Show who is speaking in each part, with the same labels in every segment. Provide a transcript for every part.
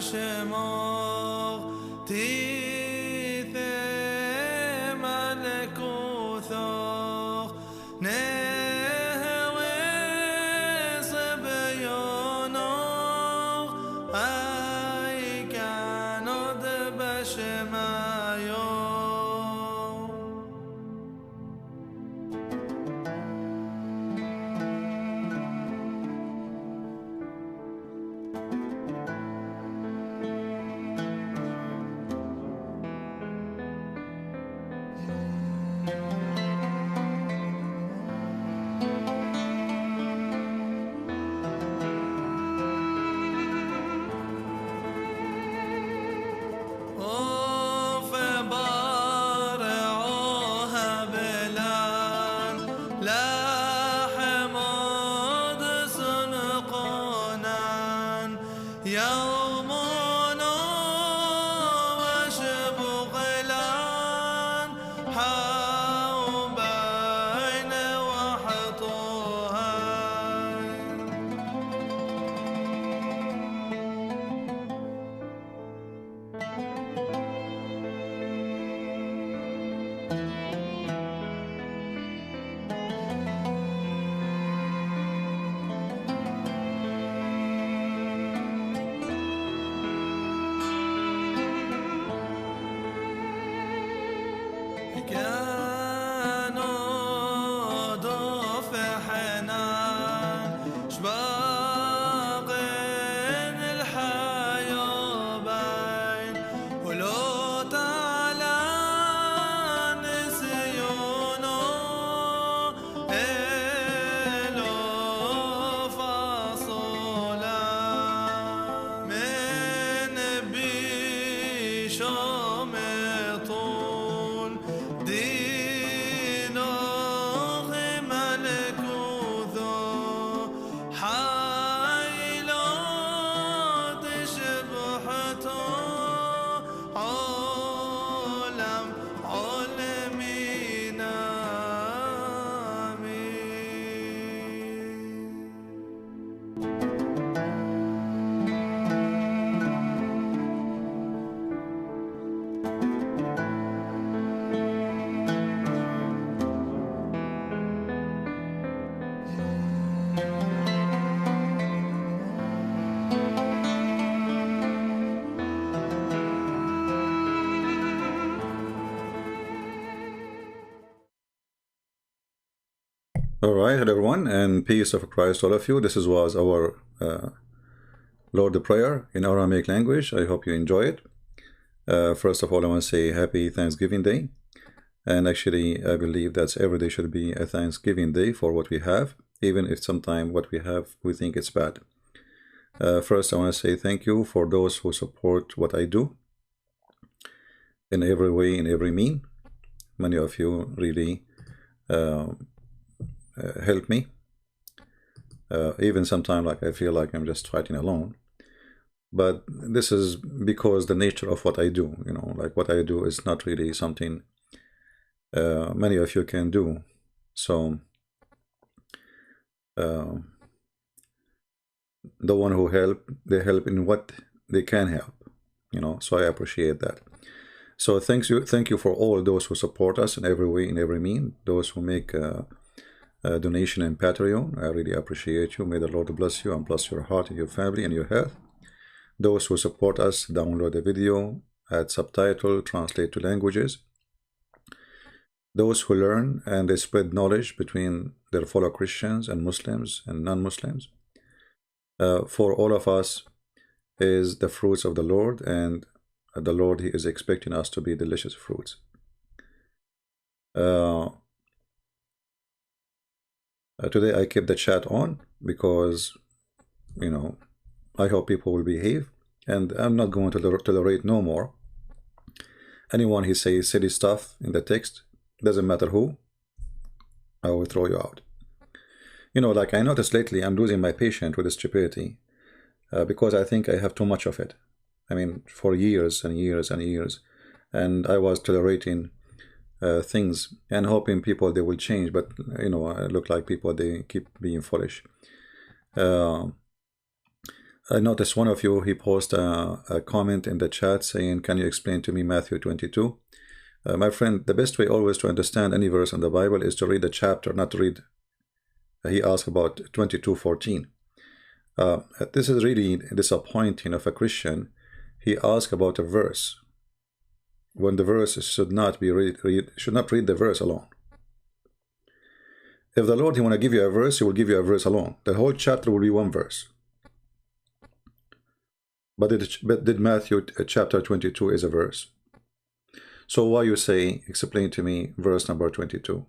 Speaker 1: בשמוך תיתן מלכותך נהרס ביונך אי כאן עוד בשמיים يومنا وشبغلان حوبين وحطوها كانوا ضف حنان شباقين الحياة بين ولو تعالى نسيونه إلو فصولا من بيشام طول دينه ملكوته حيلات شبحته عالم عالمين
Speaker 2: All right, hello everyone, and peace of Christ all of you. This was our Lord the Prayer in Aramaic language. I hope you enjoy it. First of all, I want to say happy Thanksgiving Day. And actually, I believe that every day should be a Thanksgiving Day for what we have, even if sometimes what we have, we think it's bad. First, I want to say thank you for those who support what I do in every way, in every mean. Many of you really help me. Even sometimes like I feel like I'm just fighting alone. But this is because the nature of what I do, you know, like what I do is not really something many of you can do. So the one who help, they help in what they can help, you know, so I appreciate that. So thank you for all those who support us in every way, in every mean, those who make donation in Patreon. I really appreciate you. May the Lord bless you and bless your heart and your family and your health. Those who support us, download the video, add subtitle, translate to languages. Those who learn and they spread knowledge between their fellow Christians and Muslims and non-Muslims. For all of us is the fruits of the Lord, and the Lord, He is expecting us to be delicious fruits. Today I kept the chat on because, you know, I hope people will behave, and I'm not going to tolerate no more. Anyone who says silly stuff in the text, doesn't matter who, I will throw you out. You know, like I noticed lately, I'm losing my patience with the stupidity because I think I have too much of it. I mean, for years and years and years, and I was tolerating things and hoping people they will change, but you know, I look like people they keep being foolish. I noticed one of you, he posted a comment in the chat saying, can you explain to me Matthew 22? My friend, the best way always to understand any verse in the Bible is to read the chapter, not to read. He asked about 22:14. This is really disappointing of a Christian. He asked about a verse when the verse should not be should not read the verse alone. If the Lord, he want to give you a verse, he will give you a verse alone. The whole chapter will be one verse. But did Matthew chapter 22 is a verse? So why you say, explain to me verse number 22?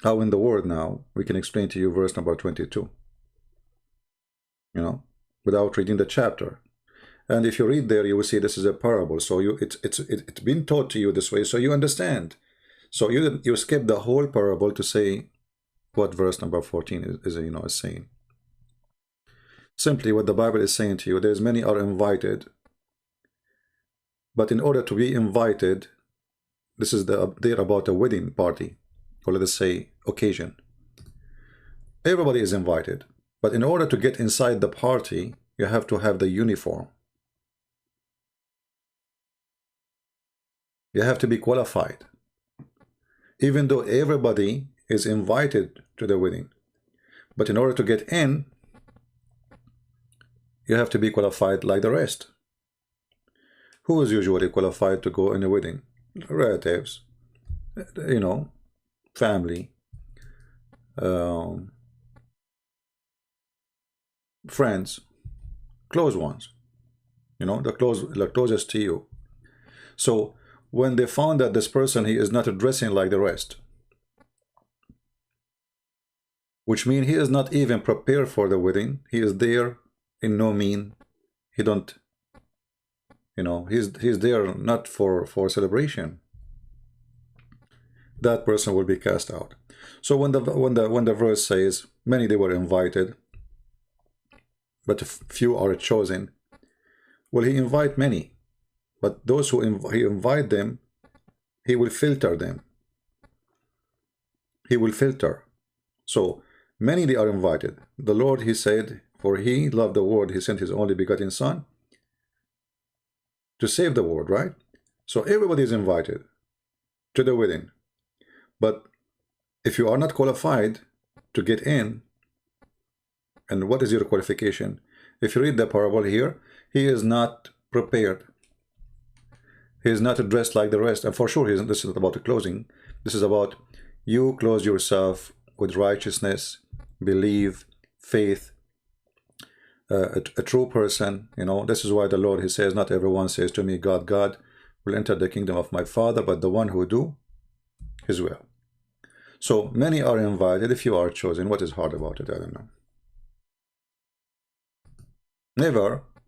Speaker 2: How in the world now we can explain to you verse number 22? You know, without reading the chapter. And if you read there, you will see this is a parable. So it's been taught to you this way, so you understand. So you skip the whole parable to say what verse number 14 is saying. Simply what the Bible is saying to you, there's many are invited, but in order to be invited, this is there about a wedding party, or let us say occasion. Everybody is invited, but in order to get inside the party, you have to have the uniform. You have to be qualified. Even though everybody is invited to the wedding, but in order to get in, you have to be qualified like the rest. Who is usually qualified to go in a wedding? Relatives, family, friends, close ones, the closest to you. So when they found that this person, he is not dressing like the rest, which means he is not even prepared for the wedding, he is there in no mean, he don't, he's there not for celebration, that person will be cast out. So when the verse says many they were invited, but few are chosen, well, he invite many, but those who he invite them, he will filter them. He will filter. So many they are invited. The Lord, he said, for he loved the world, he sent his only begotten Son to save the world, right? So everybody is invited to the wedding. But if you are not qualified to get in, and what is your qualification? If you read the parable here, he is not prepared. He is not dressed like the rest. And for sure, this is not about the clothing. This is about you clothe yourself with righteousness, believe, faith, a true person. This is why the Lord, he says, not everyone says to me, God, God will enter the kingdom of my Father, but the one who do his will. So many are invited. If you are chosen, what is hard about it? I don't know.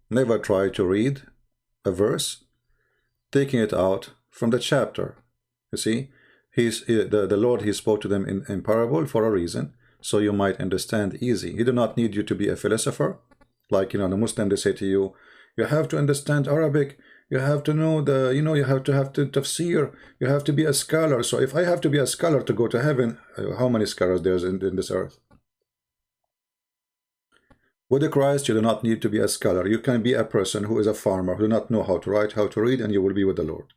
Speaker 2: Never try to read a verse taking it out from the chapter. You see, the Lord, he spoke to them in parable for a reason, so you might understand easy. He do not need you to be a philosopher. Like, the Muslim, they say to you, you have to understand Arabic, you have to know you have to tafsir, you have to be a scholar. So if I have to be a scholar to go to heaven, how many scholars there's in this earth? With the Christ, you do not need to be a scholar. You can be a person who is a farmer, who do not know how to write, how to read, and you will be with the Lord.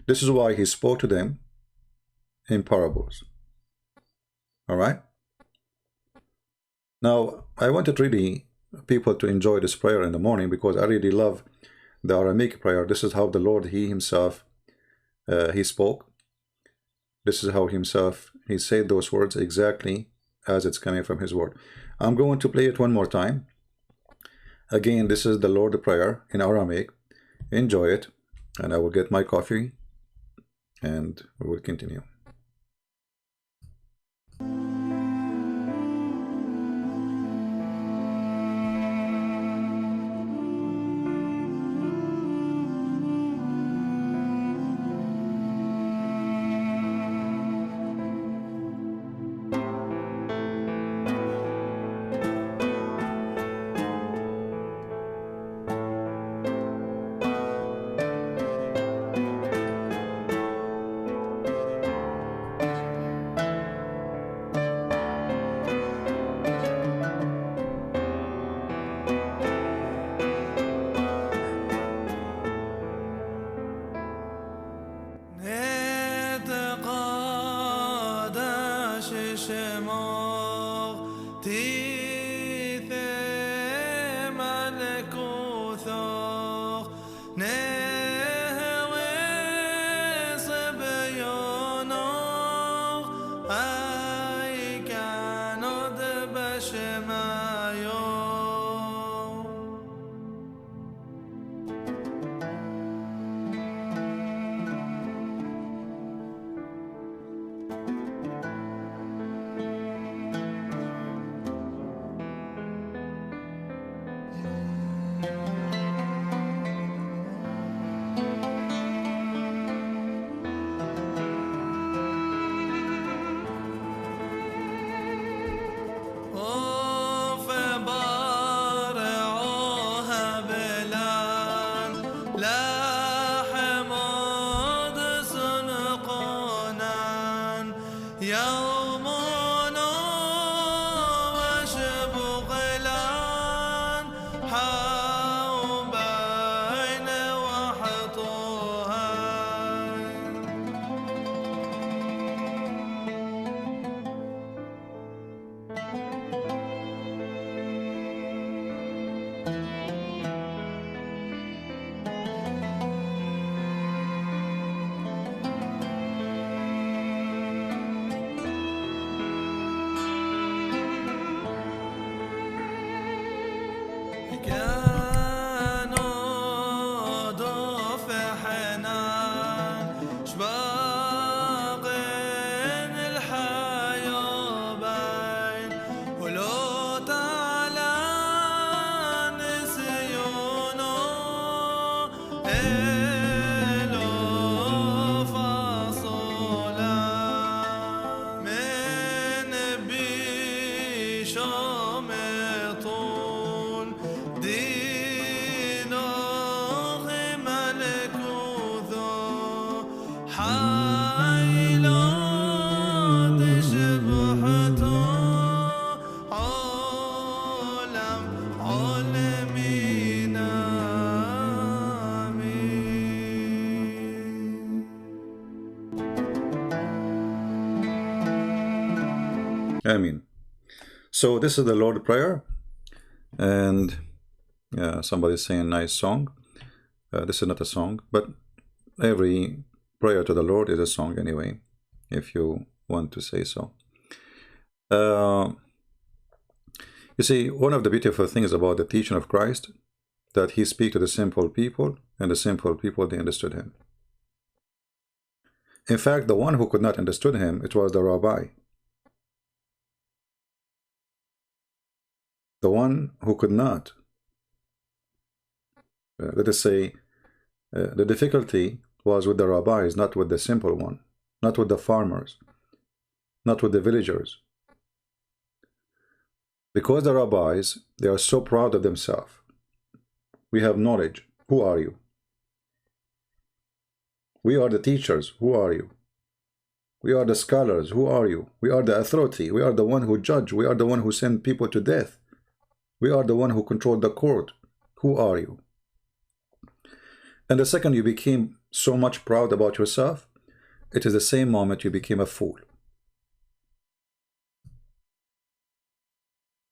Speaker 2: This is why he spoke to them in parables. All right? Now, I wanted really people to enjoy this prayer in the morning, because I really love the Aramaic prayer. This is how the Lord, he himself, he spoke. This is how himself, he said those words exactly as it's coming from his word. I'm going to play it one more time. Again, this is the Lord prayer in Aramaic. Enjoy it, and I will get my coffee, and we will continue. Amen. So this is the Lord Prayer, and somebody's saying nice song. This is not a song, but every prayer to the Lord is a song anyway, if you want to say so. You see, one of the beautiful things about the teaching of Christ, that he speak to the simple people, and the simple people, they understood him. In fact, the one who could not understood him, it was the rabbi. The one who could not, let us say, the difficulty was with the rabbis, not with the simple one, not with the farmers, not with the villagers. Because the rabbis, they are so proud of themselves. We have knowledge. Who are you? We are the teachers. Who are you? We are the scholars. Who are you? We are the authority. We are the one who judge. We are the one who send people to death. We are the one who control the court. Who are you? And the second you became so much proud about yourself, it is the same moment you became a fool.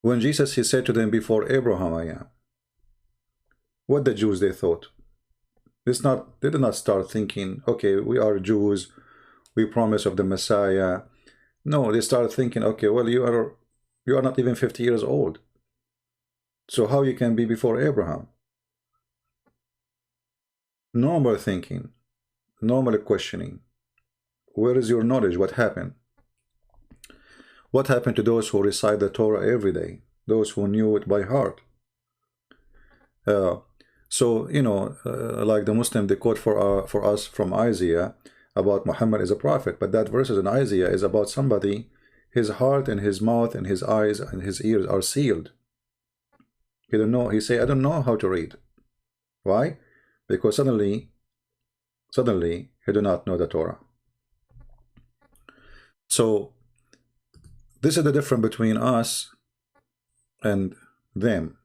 Speaker 2: When Jesus, he said to them, before Abraham I am. What the Jews, they thought? They did not start thinking, okay, we are Jews, we promise of the Messiah. No, they started thinking, okay, well, you are not even 50 years old. So how you can be before Abraham? Normal thinking, normal questioning. Where is your knowledge? What happened? What happened to those who recite the Torah every day? Those who knew it by heart? So, you know, like the Muslim, they quote for us from Isaiah about Muhammad as a prophet, but that verse in Isaiah is about somebody, his heart and his mouth and his eyes and his ears are sealed. He don't know. He say, I don't know how to read. Why? Because suddenly he do not know the Torah. So this is the difference between us and them.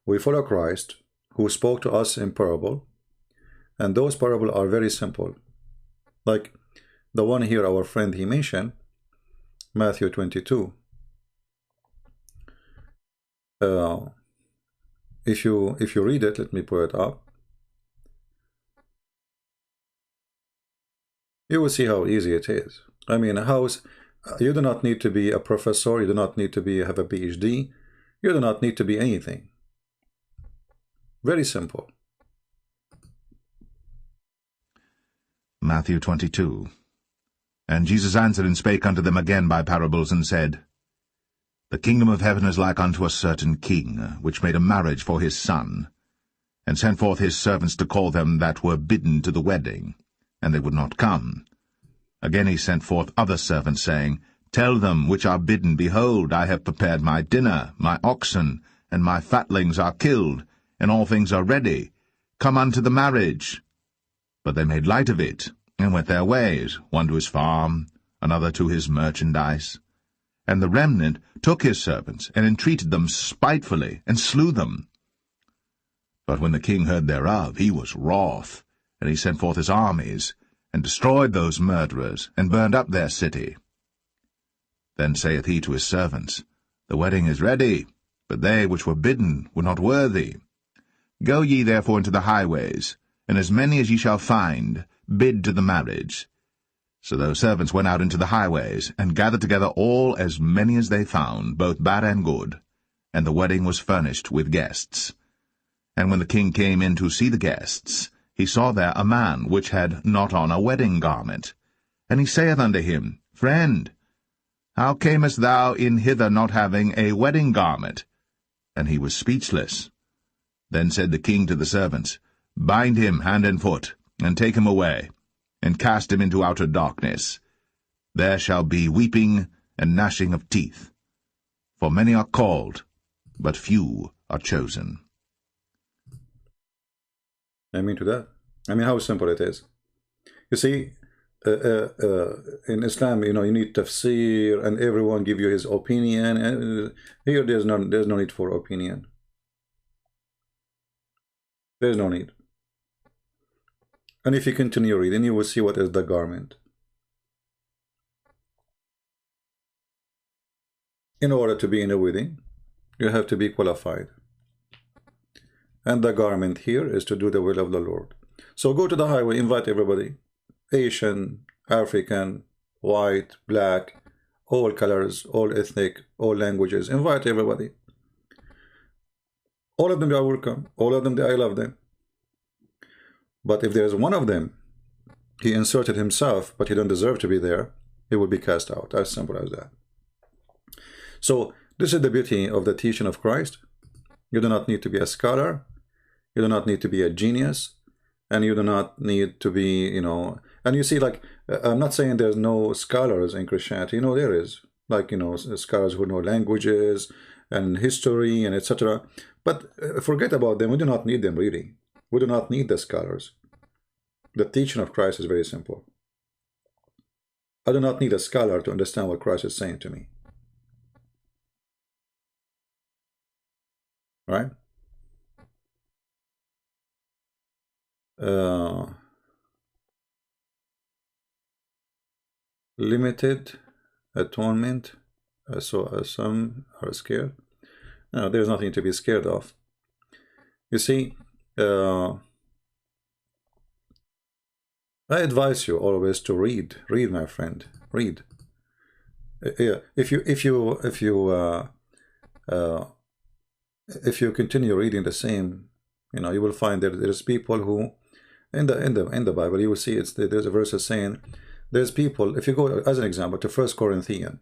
Speaker 2: We follow Christ, who spoke to us in parable, and those parables are very simple. Like the one here, our friend, he mentioned, Matthew 22. If you read it, let me pull it up. You will see how easy it is. I mean, you do not need to be a professor. You do not need to have a PhD. You do not need to be anything. Very simple.
Speaker 3: Matthew 22. And Jesus answered and spake unto them again by parables, and said, The kingdom of heaven is like unto a certain king, which made a marriage for his son, and sent forth his servants to call them that were bidden to the wedding, and they would not come. Again he sent forth other servants, saying, Tell them which are bidden, Behold, I have prepared my dinner, my oxen, and my fatlings are killed, and all things are ready. Come unto the marriage. But they made light of it, and went their ways, one to his farm, another to his merchandise. And the remnant took his servants, and entreated them spitefully, and slew them. But when the king heard thereof, he was wroth, and he sent forth his armies, and destroyed those murderers, and burned up their city. Then saith he to his servants, The wedding is ready, but they which were bidden were not worthy. Go ye therefore into the highways, and as many as ye shall find, bid to the marriage. So those servants went out into the highways, and gathered together all as many as they found, both bad and good. And the wedding was furnished with guests. And when the king came in to see the guests, he saw there a man which had not on a wedding garment. And he saith unto him, Friend, how camest thou in hither not having a wedding garment? And he was speechless. Then said the king to the servants, Bind him hand and foot, and take him away, and cast him into outer darkness. There shall be weeping and gnashing of teeth. For many are called, but few are chosen.
Speaker 2: I mean to that. I mean how simple it is. You see, in Islam, you need tafsir, and everyone give you his opinion. And here, there's no need for opinion. There's no need. And if you continue reading, you will see what is the garment. In order to be in a wedding, you have to be qualified. And the garment here is to do the will of the Lord. So go to the highway, invite everybody. Asian, African, white, black, all colors, all ethnic, all languages. Invite everybody. All of them are welcome. All of them, I love them. But if there's one of them, he inserted himself, but he don't deserve to be there, he will be cast out. As simple as that. So this is the beauty of the teaching of Christ. You do not need to be a scholar. You do not need to be a genius. And you do not need to be, and you see, like, I'm not saying there's no scholars in Christianity. There is, like, scholars who know languages and history and etc. But forget about them. We do not need them, really. We do not need the scholars. The teaching of Christ is very simple. I do not need a scholar to understand what Christ is saying to me. Right? Limited atonement. So some are scared. No, there's nothing to be scared of. You see, I advise you always to read. Read, my friend. Read. If you continue reading the same, you will find that there's people who, in the Bible, you will see there's a verse saying, there's people. If you go as an example to 1 Corinthians,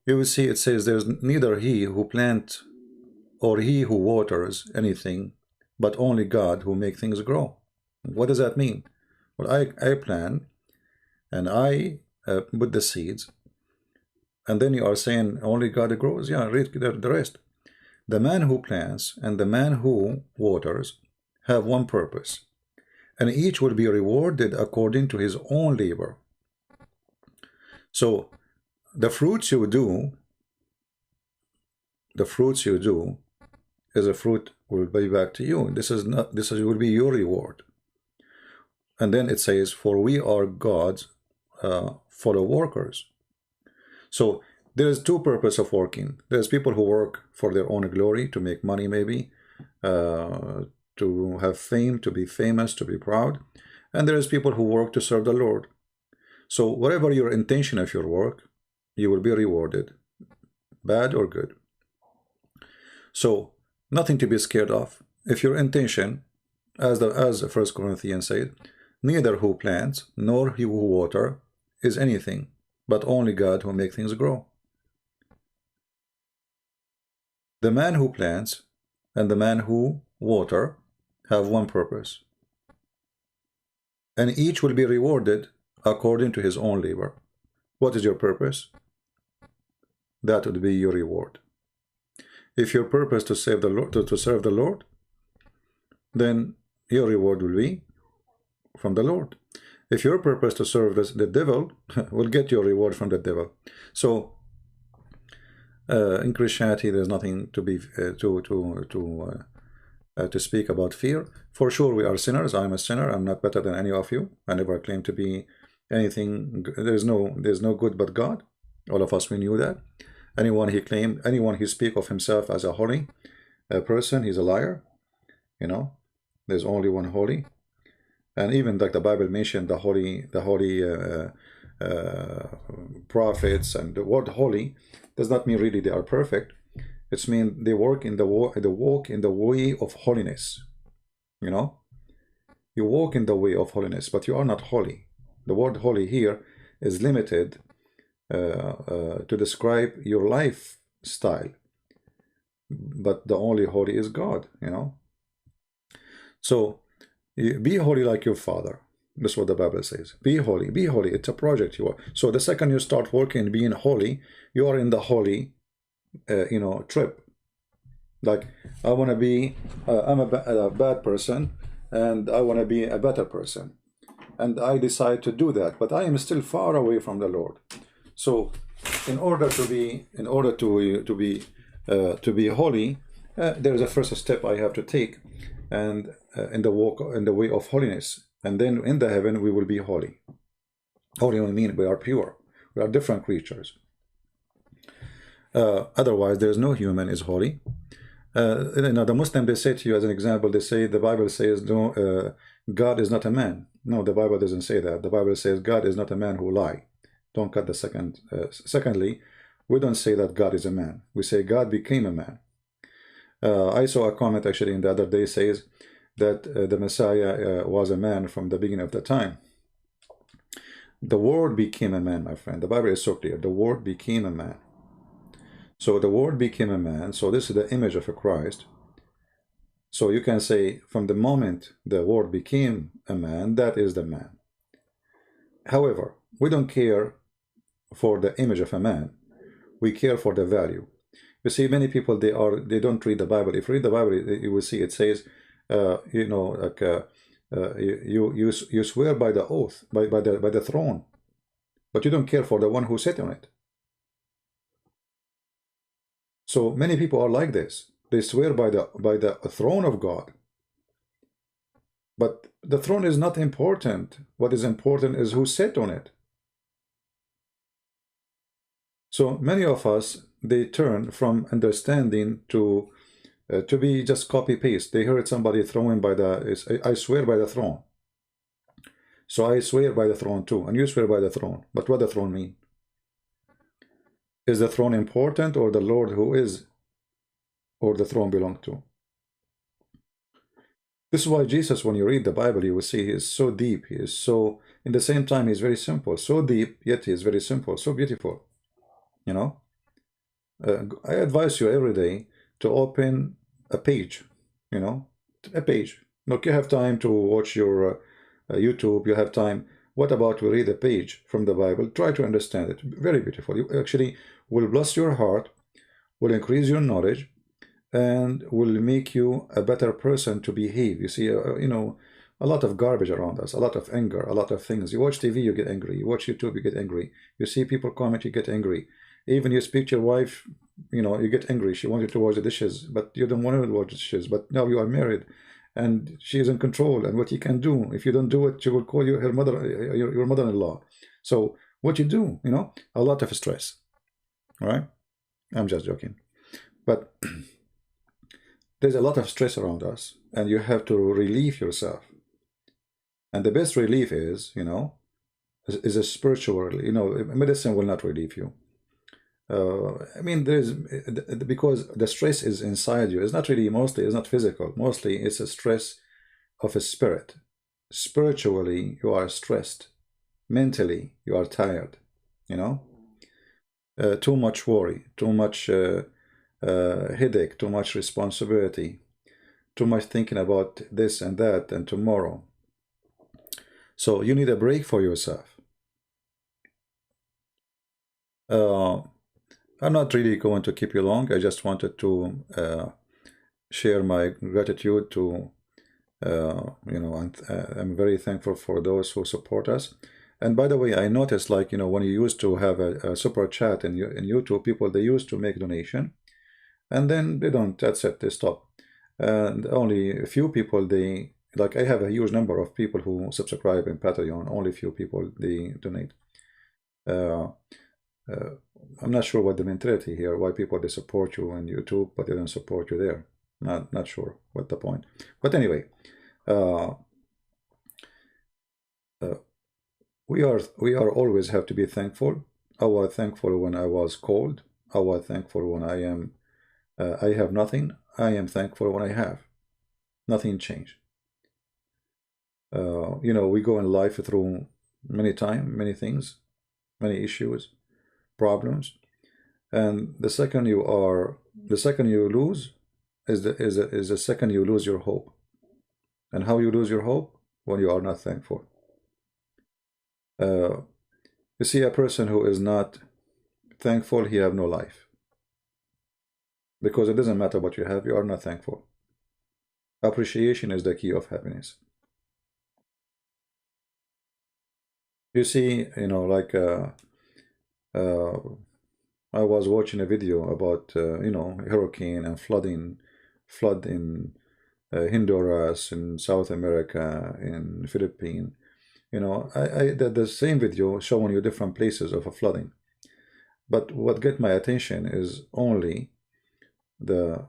Speaker 2: you will see it says there's neither he who plant or he who waters anything, but only God who makes things grow. What does that mean? Well, I plant and I put the seeds, and then you are saying only God grows. Yeah, read the rest. The man who plants and the man who waters have one purpose, and each will be rewarded according to his own labor. So the fruits you do is a fruit will be back to you. This will be your reward. And then it says, for we are God's fellow workers. So there is two purpose of working. There's people who work for their own glory, to make money maybe, to have fame, to be famous, to be proud. And there is people who work to serve the Lord. So whatever your intention of your work, you will be rewarded, bad or good. So nothing to be scared of. If your intention, as the 1 Corinthians said, neither who plants nor he who water is anything, but only God who makes things grow. The man who plants and the man who water have one purpose, and each will be rewarded according to his own labor. What is your purpose? That would be your reward. If your purpose to save the Lord, to serve the Lord, then your reward will be from the Lord. If your purpose to serve the devil, will get your reward from the devil. So in Christianity, there's nothing to be to speak about fear. For sure, we are sinners. I'm a sinner. I'm not better than any of you. I never claim to be anything. There's no good but God. All of us, we knew that. Anyone he speak of himself as a holy person, he's a liar. You know, there's only one holy. And even like the Bible mentioned, the holy prophets, and the word holy does not mean really they are perfect. It means they walk in the way of holiness. You know, you walk in the way of holiness, but you are not holy. The word holy here is limited to describe your lifestyle, but the only holy is God. You know, so be holy like your Father. That's what the Bible says. Be holy, be holy. It's a project you are. So the second you start working being holy, you are in the holy trip. Like, I want to be I'm a bad person, and I want to be a better person, and I decide to do that, but I am still far away from the Lord. So in order to be holy, there's a first step I have to take, and in the way of holiness, and then in the heaven we will be holy. Holy will mean we are pure. We are different creatures. Otherwise, there's no human is holy. The Muslim, they say to you as an example, they say the Bible says no, God is not a man. No, the Bible doesn't say that. The Bible says God is not a man who lie. Don't cut the second. Secondly, we don't say that God is a man. We say God became a man. I saw a comment actually in the other day says that the Messiah was a man from the beginning of the time. The Word became a man, my friend. The Bible is so clear. The Word became a man. So the Word became a man. So this is the image of a Christ. So you can say from the moment the Word became a man, that is the man. However, we don't care for the image of a man. We care for the value. You see, many people, they don't read the Bible. If you read the Bible, you will see it says, you swear by the oath, by the throne, but you don't care for the one who sat on it. So many people are like this. They swear by the throne of God, but the throne is not important. What is important is who sat on it. So many of us, they turn from understanding to be just copy paste. They heard somebody throwing by I swear by the throne. So I swear by the throne too, and you swear by the throne. But what does the throne mean? Is the throne important, or the Lord who is, or the throne belong to? This is why Jesus, when you read the Bible, you will see he is so deep. He is so, in the same time, he's very simple. So deep, yet he is very simple, so beautiful. You know, I advise you every day to open a page, you know, a page. Look, you have time to watch your YouTube, you have time. What about we read a page from the Bible? Try to understand it. Very beautiful. You actually will bless your heart, will increase your knowledge, and will make you a better person to behave. You see, you know, a lot of garbage around us, a lot of anger, a lot of things. You watch TV, you get angry. You watch YouTube, you get angry. You see people comment, you get angry. Even you speak to your wife, you know, you get angry. She wanted to wash the dishes, but you don't want to wash the dishes. But now you are married, and she is in control. And what you can do, if you don't do it, she will call you her mother, your mother-in-law. So what you do, you know, a lot of stress. All right, I'm just joking. But there's a lot of stress around us, and you have to relieve yourself. And the best relief is, is a spiritual. Medicine will not relieve you. I mean, because the stress is inside you. It's not really, mostly, it's not physical. Mostly, it's a stress of a spirit. Spiritually, you are stressed. Mentally, you are tired. Too much worry, too much headache, too much responsibility, too much thinking about this and that and tomorrow. So you need a break for yourself. I'm not really going to keep you long. I just wanted to share my gratitude to, and I'm very thankful for those who support us. And by the way, I noticed, like, when you used to have a super chat in YouTube, people, they used to make donation, and then they don't, that's it, they stop. And only a few people, like, I have a huge number of people who subscribe in Patreon, only few people, they donate. I'm not sure what the mentality here, why people, they support you on YouTube, but they don't support you there. Not sure what the point. But anyway, we are always have to be thankful. I was thankful when I was cold. I was thankful when I have nothing. I am thankful when I have. Nothing changed. We go in life through many things, many issues, problems, and the second you lose is the second you lose your hope. And how you lose your hope? When you are not thankful. You see, a person who is not thankful, he have no life, because it doesn't matter what you have, you are not thankful. Appreciation is the key of happiness. You see, like I was watching a video about hurricane and flood in Honduras, in South America, in Philippines. The same video showing you different places of a flooding. But what get my attention is only the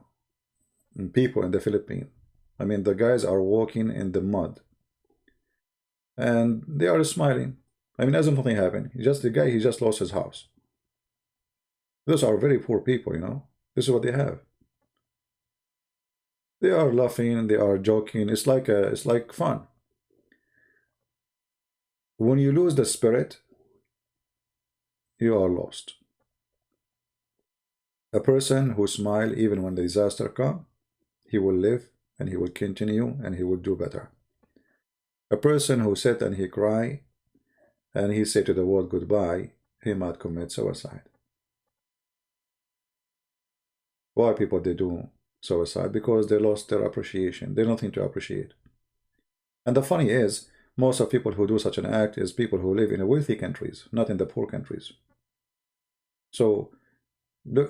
Speaker 2: people in the Philippines. I mean, the guys are walking in the mud, and they are smiling. I mean, as if nothing happened. He just lost his house. Those are very poor people, This is what they have. They are laughing, they are joking. It's like fun. When you lose the spirit, you are lost. A person who smiles even when the disaster comes, he will live and he will continue and he will do better. A person who sit and he cry and he say to the world goodbye, he might commit suicide. Why people they do suicide? Because they lost their appreciation. There's nothing to appreciate. And the funny is, most of people who do such an act is people who live in the wealthy countries, not in the poor countries. So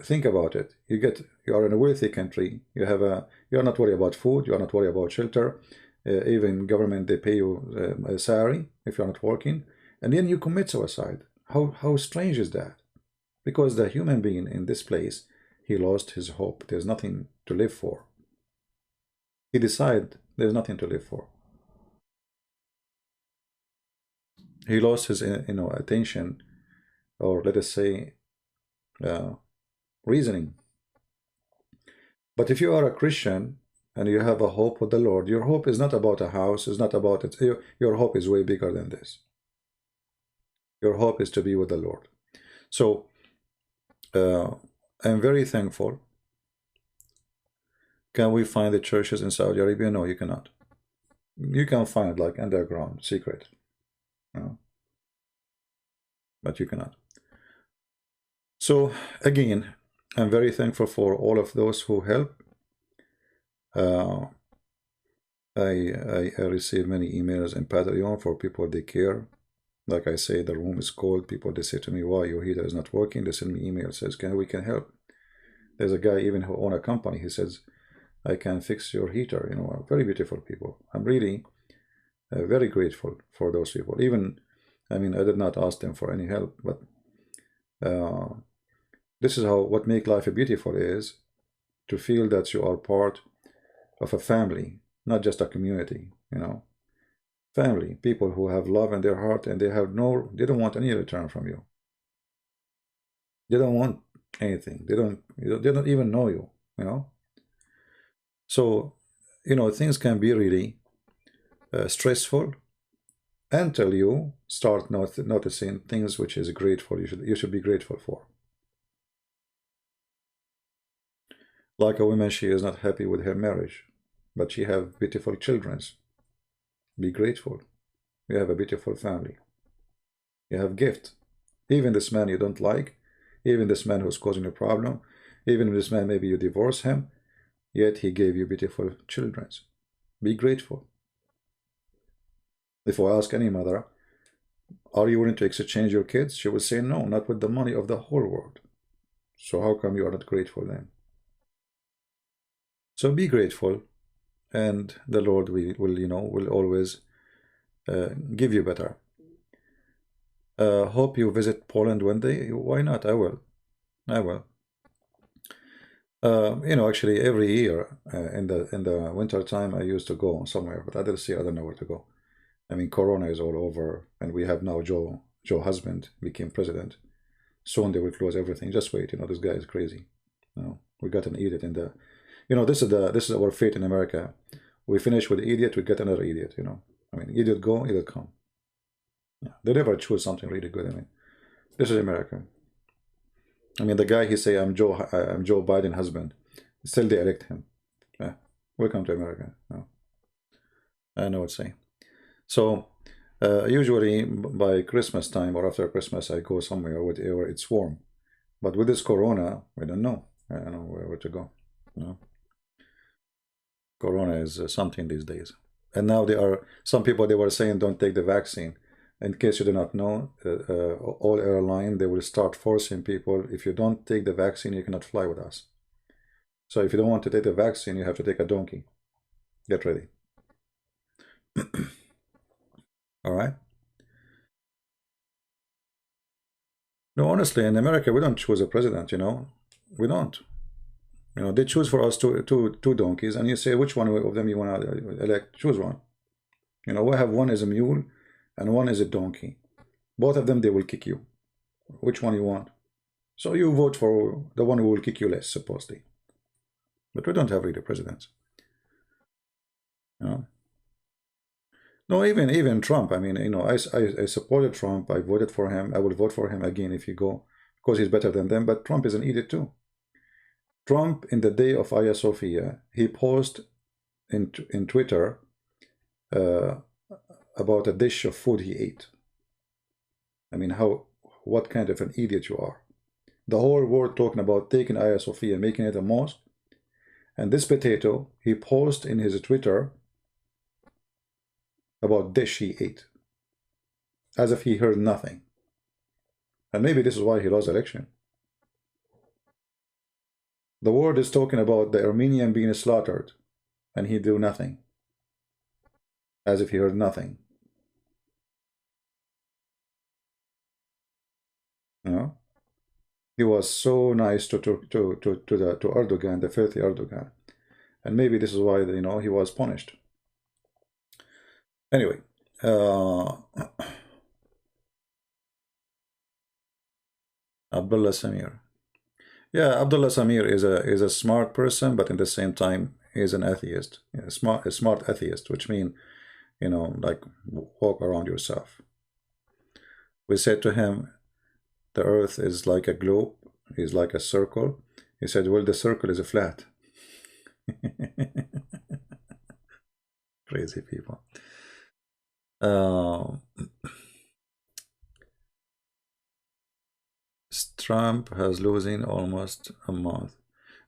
Speaker 2: think about it. You are in a wealthy country. You are not worried about food. You are not worried about shelter. Even government, they pay you a salary if you are not working, and then you commit suicide. How strange is that? Because the human being in this place, he lost his hope. There's nothing to live for. He decided there's nothing to live for. He lost his attention, or let us say reasoning. But if you are a Christian and you have a hope with the Lord, your hope is not about a house, it's not about it. Your hope is way bigger than this. Your hope is to be with the Lord. So I'm very thankful. Can we find the churches in Saudi Arabia? No, you cannot. You can find it like underground, secret. But you cannot. So again, I'm very thankful for all of those who help. I receive many emails in Patreon for people they care. Like I say, the room is cold. People, they say to me, why your heater is not working? They send me emails, says, we can help. There's a guy even who owns a company. He says, I can fix your heater. Very beautiful people. I'm really very grateful for those people. Even, I mean, I did not ask them for any help, but This is how what make life beautiful is to feel that you are part of a family, not just a community, you know. Family, people who have love in their heart and they don't want any return from you. They don't want anything. They don't even know you, you know. So, you know, things can be really stressful until you start noticing things which is grateful. You should be grateful for. Like a woman, she is not happy with her marriage, but she have beautiful children. Be grateful. You have a beautiful family. You have gift. Even this man you don't like, even this man who's causing a problem, even this man maybe you divorce him, yet he gave you beautiful children. Be grateful. If I ask any mother, are you willing to exchange your kids? She will say no, not with the money of the whole world. So how come you are not grateful then? So be grateful, and the Lord will always give you better. Hope you visit Poland one day. Why not? I will. You know, actually, every year in the winter time, I used to go somewhere, but this year I don't know where to go. I mean, Corona is all over, and we have now Joe husband became president. Soon they will close everything. Just wait. You know, this guy is crazy. You know, we got an idiot in the. You know, this is our fate in America. We finish with idiot, we get another idiot. You know, I mean, idiot go, idiot come. Yeah, they never choose something really good. I mean, this is America. I mean, the guy he say I'm Joe Biden husband, still they elect him. Yeah, welcome to America. No. I know what to say. So usually by Christmas time or after Christmas, I go somewhere where it's warm. But with this Corona, I don't know. I don't know where to go. You know, Corona is something these days. And now some people they were saying don't take the vaccine. In case you do not know, all airline they will start forcing people. If you don't take the vaccine, you cannot fly with us. So if you don't want to take the vaccine, you have to take a donkey. Get ready. All right. No, honestly, in America, we don't choose a president. You know, we don't. You know, they choose for us two donkeys, and you say which one of them you want to elect. Choose one. You know, we have one is a mule, and one is a donkey. Both of them, they will kick you. Which one you want? So you vote for the one who will kick you less, supposedly. But we don't have really presidents. You know? No, even Trump. I mean, you know, I supported Trump. I voted for him. I will vote for him again if he go, because he's better than them. But Trump is an idiot too. Trump, in the day of Hagia Sophia, he posted in Twitter about a dish of food he ate. I mean, what kind of an idiot you are. The whole world talking about taking Hagia Sophia and making it a mosque. And this potato, he posted in his Twitter about dish he ate. As if he heard nothing. And maybe this is why he lost the election. The world is talking about the Armenian being slaughtered, and he do nothing. As if he heard nothing. You know? He was so nice to Erdogan, the filthy Erdogan. And maybe this is why, you know, he was punished. Anyway, Abdullah Samir. Yeah, Abdullah Samir is a smart person, but in the same time, he's an atheist. A smart atheist, which means, you know, like walk around yourself. We said to him, the earth is like a globe, is like a circle. He said, well, the circle is a flat. Crazy people. Trump has losing almost a month.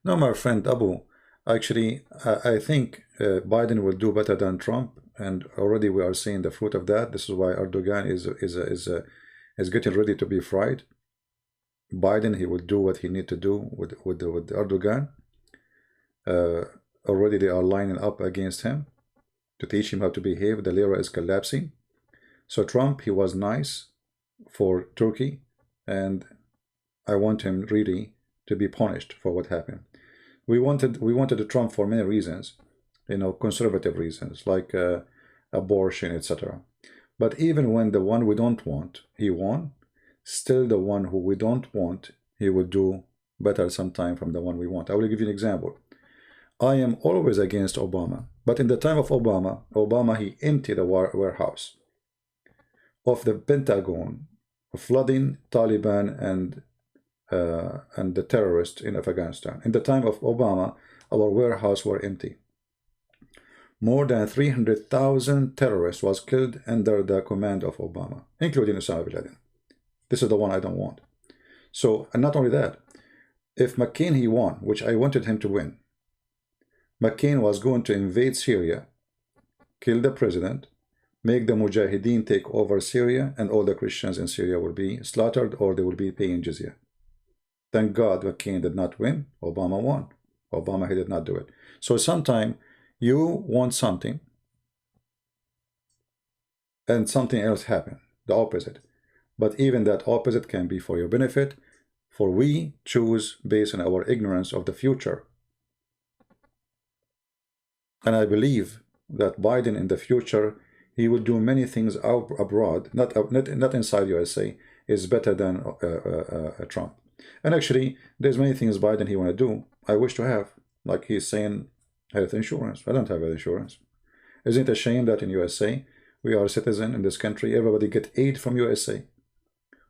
Speaker 2: No, my friend Abu, actually, I think Biden will do better than Trump, and already we are seeing the fruit of that. This is why Erdogan is getting ready to be fried. Biden, he will do what he need to do with Erdogan. Already they are lining up against him to teach him how to behave. The lira is collapsing. So Trump, he was nice for Turkey, and I want him really to be punished for what happened. We wanted Trump for many reasons, you know, conservative reasons like abortion, etc. But even when the one we don't want, he won, still the one who we don't want, he will do better sometime from the one we want. I will give you an example. I am always against Obama, but in the time of Obama, he emptied the warehouse of the Pentagon, flooding Taliban and the terrorists in Afghanistan. In the time of Obama, our warehouse were empty. More than 300,000 terrorists was killed under the command of Obama, including Osama bin Laden. This is the one I don't want. So, and not only that, if McCain he won, which I wanted him to win, McCain was going to invade Syria, kill the president, make the Mujahideen take over Syria, and all the Christians in Syria will be slaughtered or they will be paying jizya. Thank God McCain did not win. Obama won. Obama, he did not do it. So sometime you want something and something else happen, the opposite. But even that opposite can be for your benefit, for we choose based on our ignorance of the future. And I believe that Biden in the future, he will do many things out abroad, not inside USA, is better than Trump. And actually, there's many things Biden he want to do, I wish to have, like he's saying health insurance. I don't have health insurance. Isn't it a shame that in USA, we are a citizen in this country, everybody get aid from USA.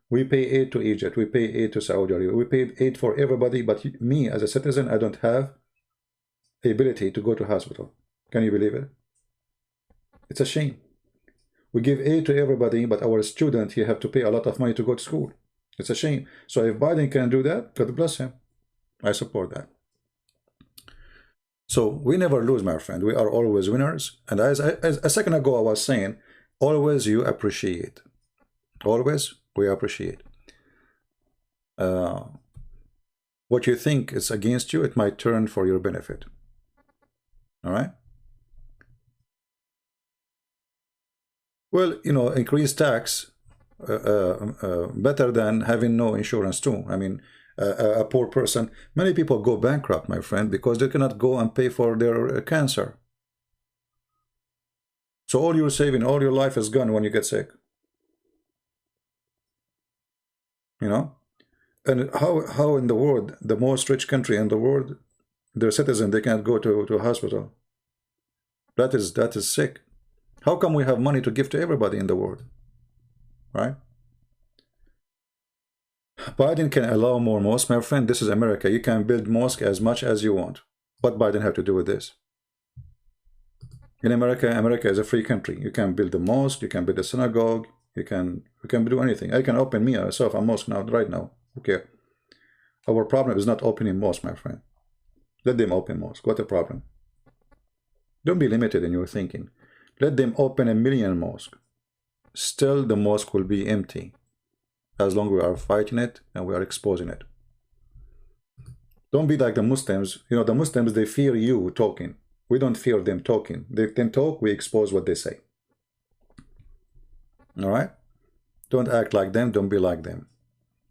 Speaker 2: We pay aid to Egypt, we pay aid to Saudi Arabia, we pay aid for everybody, but me as a citizen, I don't have the ability to go to hospital. Can you believe it? It's a shame. We give aid to everybody, but our student, he have to pay a lot of money to go to school. It's a shame. So if Biden can do that, God bless him. I support that. So we never lose, my friend. We are always winners. And as a second ago I was saying, always you appreciate. Always we appreciate. What you think is against you, it might turn for your benefit. All right? Well, you know, increased tax better than having no insurance too. I mean, a poor person, many people go bankrupt, my friend, because they cannot go and pay for their cancer. So all your saving, all your life is gone when you get sick. You know? And how in the world, the most rich country in the world, their citizen, they can't go to a hospital. That is sick. How come we have money to give to everybody in the world? Right? Biden can allow more mosques. My friend, this is America. You can build mosque as much as you want. What Biden have to do with this? In America, America is a free country. You can build a mosque, you can build a synagogue, you can do anything. I can open myself a mosque now, right now. Okay. Our problem is not opening mosque, my friend. Let them open mosque. What a problem. Don't be limited in your thinking. Let them open 1 million mosques. Still, the mosque will be empty as long as we are fighting it and we are exposing it. Don't be like the Muslims. You know, the Muslims, they fear you talking. We don't fear them talking. They can talk, we expose what they say. All right? Don't act like them, don't be like them.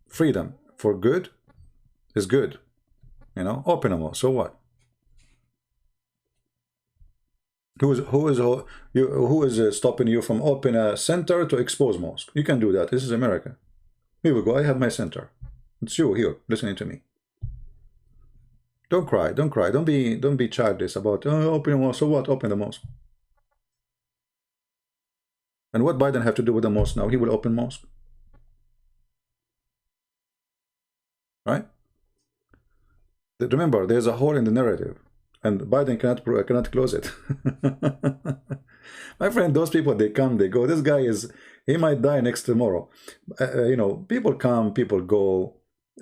Speaker 2: Freedom for good is good. You know, open them all. So what? Who is stopping you from open a center to expose mosque? You can do that. This is America. Here we go. I have my center. It's you here listening to me. Don't cry. Don't cry. Don't be childish about open the mosque. So what? Open the mosque. And what Biden have to do with the mosque now? He will open mosque. Right? Remember, there's a hole in the narrative. And Biden cannot close it. My friend, those people, they come, they go. This guy he might die next tomorrow. You know, people come, people go.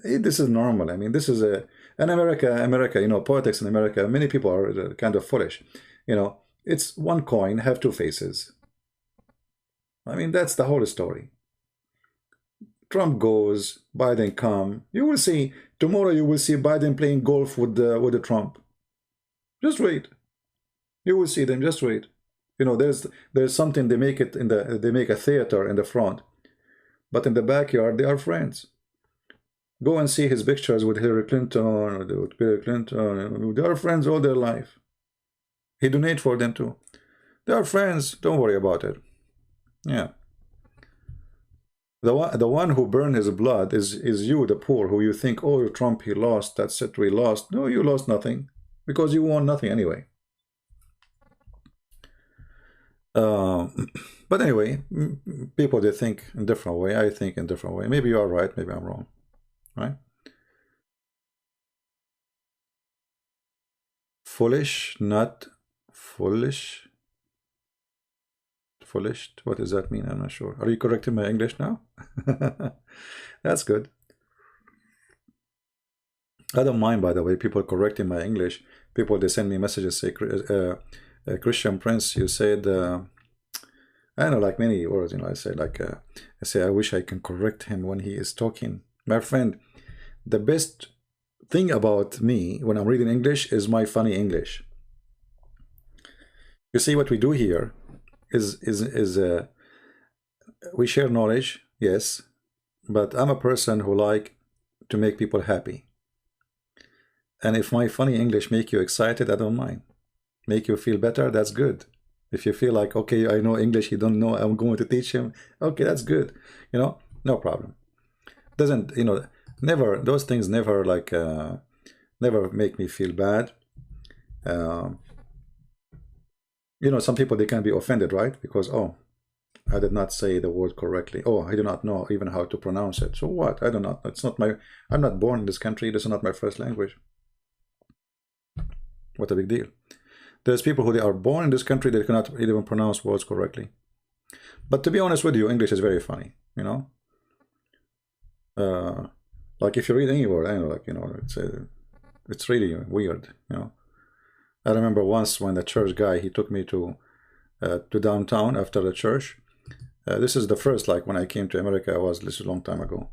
Speaker 2: This is normal. I mean, this is in America, you know, politics in America, many people are kind of foolish. You know, it's one coin, have two faces. I mean, that's the whole story. Trump goes, Biden come. You will see, tomorrow you will see Biden playing golf with the Trump. Just wait. You will see them. Just wait. You know, there's something, they make it they make a theater in the front, but in the backyard they are friends. Go and see his pictures with Hillary Clinton or with Bill Clinton. They are friends all their life. He donate for them too. They are friends. Don't worry about it. Yeah. The one who burned his blood is you, the poor, who you think, oh, Trump, he lost. That's it, we lost. No, you lost nothing because you won nothing anyway. But anyway, people, they think in a different way. I think in a different way. Maybe you are right. Maybe I'm wrong. Right? Foolish, not foolish. Foolish, what does that mean? I'm not sure. Are you correcting my English now? That's good. I don't mind, by the way, people correcting my English. People, they send me messages, say, Christian Prince, you said, I don't know, like many words, you know, I say, like, I say, I wish I can correct him when he is talking. My friend, the best thing about me when I'm reading English is my funny English. You see, what we do here is we share knowledge, yes, but I'm a person who like to make people happy. And if my funny English make you excited, I don't mind. Make you feel better, that's good. If you feel like, okay, I know English, you don't know, I'm going to teach him, okay, that's good. You know, no problem. Doesn't, you know, never, those things never like, never make me feel bad. You know, some people, they can be offended, right? Because, oh, I did not say the word correctly. Oh, I do not know even how to pronounce it. So what? I do not. It's not my, I'm not born in this country. This is not my first language. What a big deal. There's people who they are born in this country, they cannot even pronounce words correctly. But to be honest with you, English is very funny, you know? Like if you read any word, I know, like, you know, it's really weird, you know? I remember once when the church guy, he took me to downtown after the church. This is the first, like when I came to America, this is a long time ago.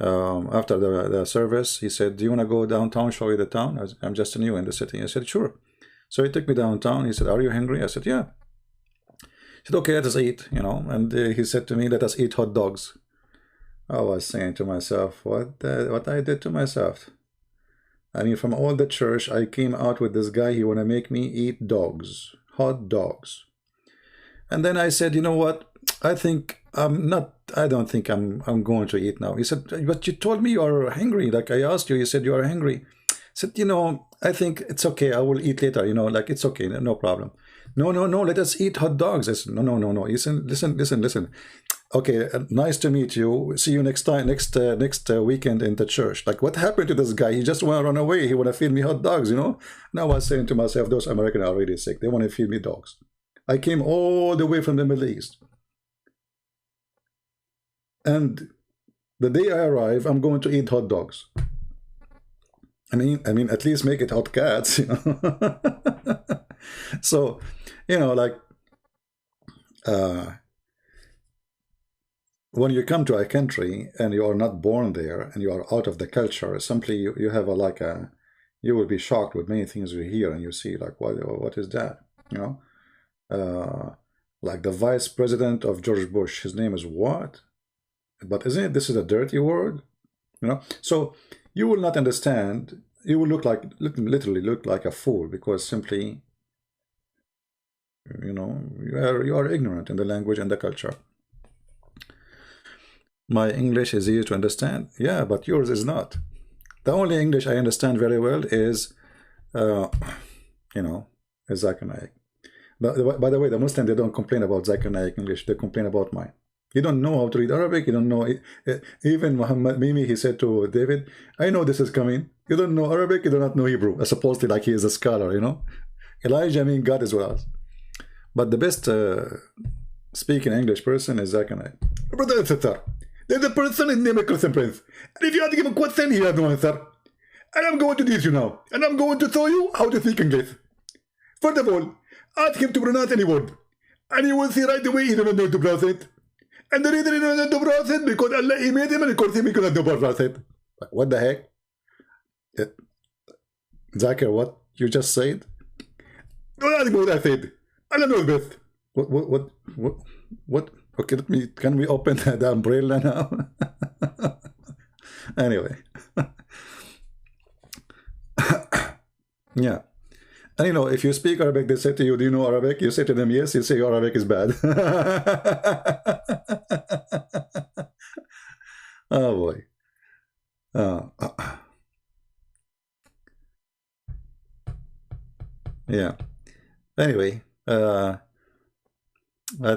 Speaker 2: After the service, he said, do you want to go downtown, show you the town? I'm just new in the city. I said, sure. So he took me downtown. He said, are you hungry? I said, yeah. He said, okay, let us eat, you know. And he said to me, let us eat hot dogs. I was saying to myself, what I did to myself? I mean, from all the church, I came out with this guy. He want to make me eat dogs, hot dogs. And then I said, you know what? I think I don't think I'm going to eat now. He said, but you told me you are hungry. Like I asked you, you said you are hungry. I said, you know, I think it's okay. I will eat later. You know, like it's okay. No problem. No, let us eat hot dogs. I said, no. Listen. Okay, nice to meet you. See you next time, next weekend in the church. Like, what happened to this guy? He just want to run away. He want to feed me hot dogs, you know? Now I was saying to myself, those Americans are really sick. They want to feed me dogs. I came all the way from the Middle East. And the day I arrive, I'm going to eat hot dogs. I mean, at least make it hot cats, you know? So, you know, like, when you come to a country and you are not born there and you are out of the culture, simply you have you will be shocked with many things you hear and you see, like, what is that? You know, like the vice president of George Bush, his name is what? But isn't it, this is a dirty word? You know, so you will not understand. You will literally look like a fool because simply, you know, you are ignorant in the language and the culture. My English is easy to understand. Yeah, but yours is not. The only English I understand very well is, you know, is Zakir Naik. By the way, the Muslims, they don't complain about Zakir Naik English. They complain about mine. You don't know how to read Arabic. You don't know. Even Muhammad Mimi, he said to David, I know this is coming. You don't know Arabic. You do not know Hebrew. Supposedly like he is a scholar, you know. Elijah, I mean, God is with us. But the best speaking English person is Zakir Naik. Brother and sister, there's a person in name of Christian Prince. And if you have to give a question, he has no answer. And I'm going to teach you now. And I'm going to show you how to speak English. First of all, ask him to pronounce any word. And you will see right away he doesn't know how to pronounce it. And the reason he doesn't know how to pronounce it because Allah, he made him and of course he cannot know how to pronounce it. What the heck? Zakir, what you just said? Don't ask me what I said. Allah knows best. What? Okay, can we open the umbrella now? Anyway. Yeah. And you know, if you speak Arabic, they say to you, do you know Arabic? You say to them, yes. You say your Arabic is bad. Oh boy. Uh, yeah. Anyway, I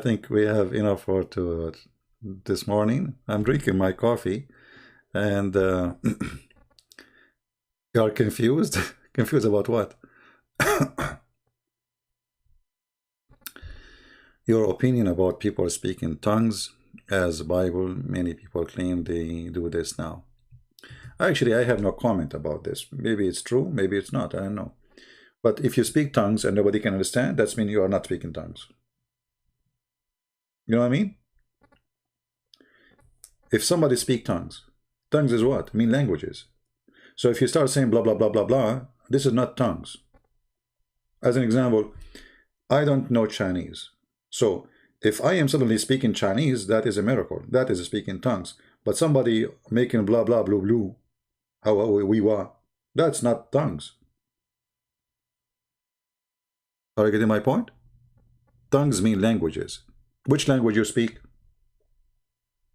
Speaker 2: think we have enough for this morning. I'm drinking my coffee, and you are confused. Confused about what? Your opinion about people speaking tongues as Bible. Many people claim they do this now. Actually, I have no comment about this. Maybe it's true, maybe it's not. I don't know. But if you speak tongues and nobody can understand, that's mean you are not speaking tongues. You know what I mean? If somebody speak tongues, tongues is what? Mean languages. So if you start saying blah, blah, blah, blah, blah, this is not tongues. As an example, I don't know Chinese. So if I am suddenly speaking Chinese, that is a miracle. That is speaking tongues. But somebody making blah, blah, blue, blue, how we were, that's not tongues. Are you getting my point? Tongues mean languages. Which language you speak?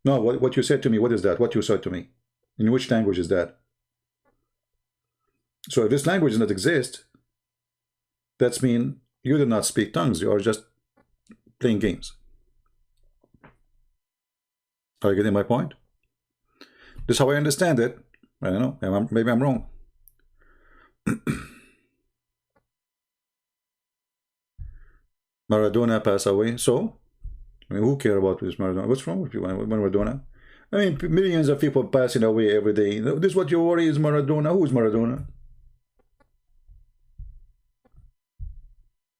Speaker 2: No, what you said to me, what is that? What you said to me? In which language is that? So if this language does not exist, that's mean you do not speak tongues. You are just playing games. Are you getting my point? This is how I understand it. I don't know. Maybe I'm wrong. Maradona passed away. So, I mean, who cares about this Maradona? What's wrong with you, Maradona? I mean, millions of people passing away every day. This is what you worry is Maradona. Who is Maradona?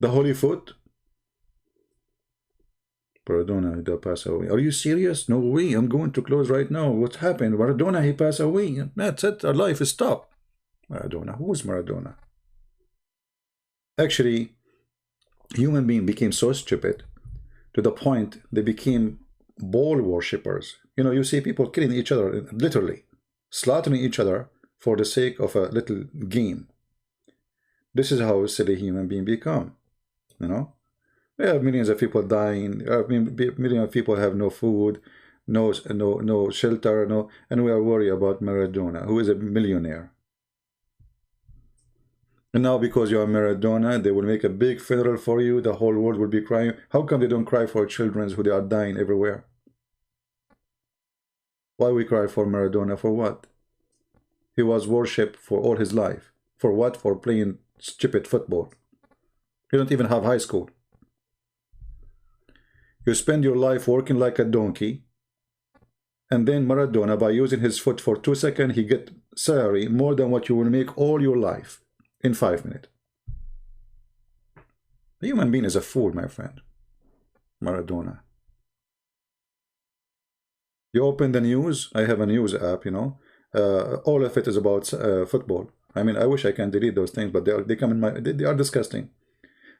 Speaker 2: The Holy Foot? Maradona, he passed away. Are you serious? No way. I'm going to close right now. What happened? Maradona, he passed away. That's it. Our life is stopped. Maradona. Who is Maradona? Actually, human beings became so stupid to the point they became ball worshippers. You know, you see people killing each other, literally, slaughtering each other for the sake of a little game. This is how silly human beings become, you know? We have millions of people dying. Millions of people have no food, no shelter, and we are worried about Maradona, who is a millionaire. And now because you are Maradona, they will make a big funeral for you. The whole world will be crying. How come they don't cry for children who they are dying everywhere? Why we cry for Maradona? For what? He was worshipped for all his life. For what? For playing stupid football. You don't even have high school. You spend your life working like a donkey, and then Maradona, by using his foot for 2 seconds, he get salary more than what you will make all your life in 5 minutes. The human being is a fool, my friend. Maradona. You open the news. I have a news app, you know. All of it is about football. I mean, I wish I can delete those things, but they come in they are disgusting.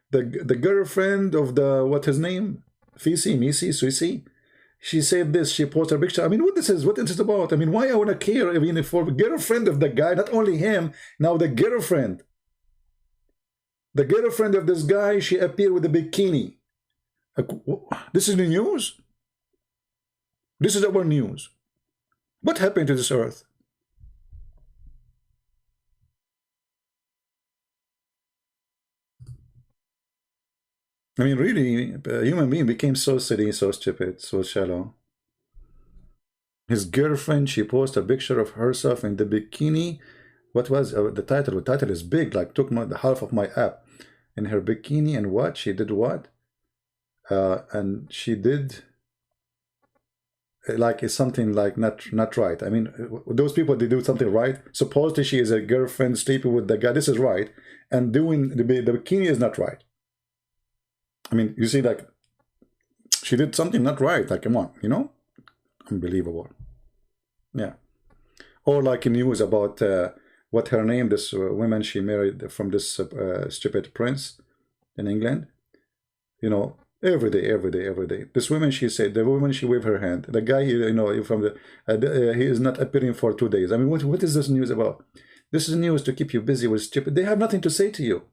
Speaker 2: The girlfriend of the, what his name? Missy, Suisi. She said this, she posted a picture. I mean, what is this about? I mean, why I want to care? I mean, for girlfriend of the guy, not only him, now the girlfriend. The girlfriend of this guy, she appeared with a bikini. This is the news? This is our news. What happened to this earth? I mean, really, a human being became so silly, so stupid, so shallow. His girlfriend, she posted a picture of herself in the bikini. What was the title? The title is big, like took the half of my app. In her bikini, and what? She did what? And she did, like, it's something like not right. I mean, those people, they do something right. Supposedly she is a girlfriend sleeping with the guy. This is right. And doing the bikini is not right. I mean, you see, like, she did something not right. Like, come on, you know? Unbelievable. Yeah. Or like in news about what her name, this woman she married from this stupid prince in England. You know, every day, every day, every day. This woman, she said, the woman, she waved her hand. The guy, you know, from the, he is not appearing for 2 days. I mean, what is this news about? This is news to keep you busy with stupid. They have nothing to say to you.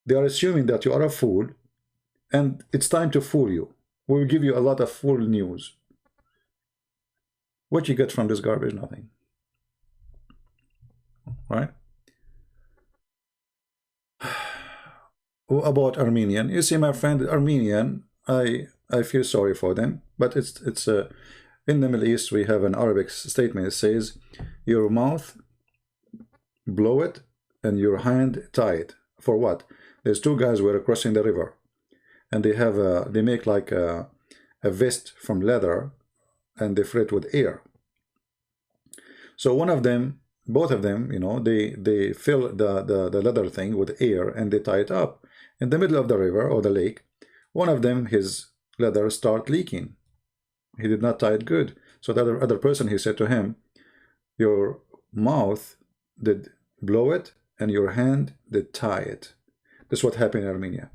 Speaker 2: They are assuming that you are a fool, and it's time to fool you. We will give you a lot of fool news. What you get from this garbage? Nothing. Right? About Armenian, you see, my friend, Armenian, I feel sorry for them, but it's in the Middle East we have an Arabic statement. It says, your mouth blow it and your hand tie it. For what? There's two guys who were crossing the river, and they have they make like a vest from leather, and they fill it with air. So one of them, both of them, you know, they fill the leather thing with air, and they tie it up in the middle of the river or the lake. One of them, his leather start leaking. He did not tie it good. So the other person, he said to him, your mouth did blow it and your hand did tie it. This is what happened in Armenia.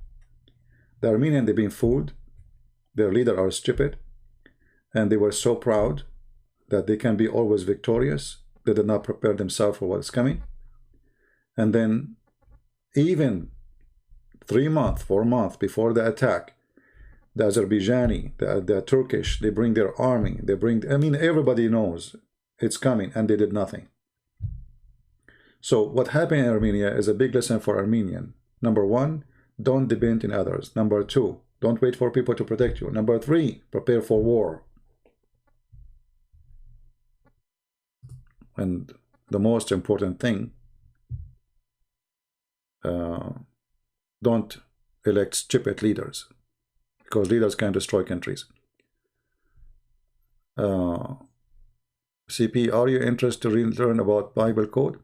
Speaker 2: The Armenian, they've been fooled. Their leader are stupid. And they were so proud that they can be always victorious. They did not prepare themselves for what's coming. And then even 3 months, 4 months before the attack, the Azerbaijani, the Turkish, they bring their army. They bring, I mean, everybody knows it's coming, and they did nothing. So what happened in Armenia is a big lesson for Armenian. Number 1, don't depend on others. Number 2, don't wait for people to protect you. Number 3, prepare for war. And the most important thing, don't elect stupid leaders, because leaders can destroy countries. CP, are you interested to learn about Bible code?